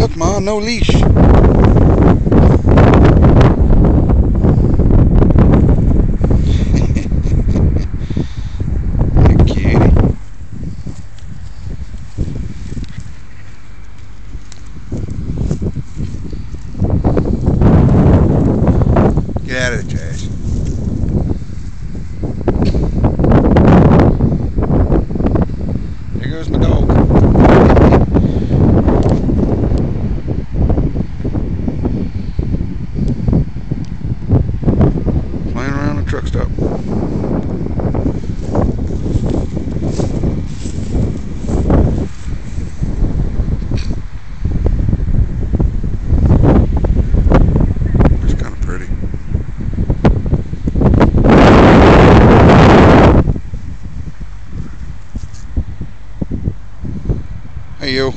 Look, Ma, no leash. You cutie. Get out of the trash. There goes my dog. Playing around the truck stop. It's kind of pretty. Hey, yo.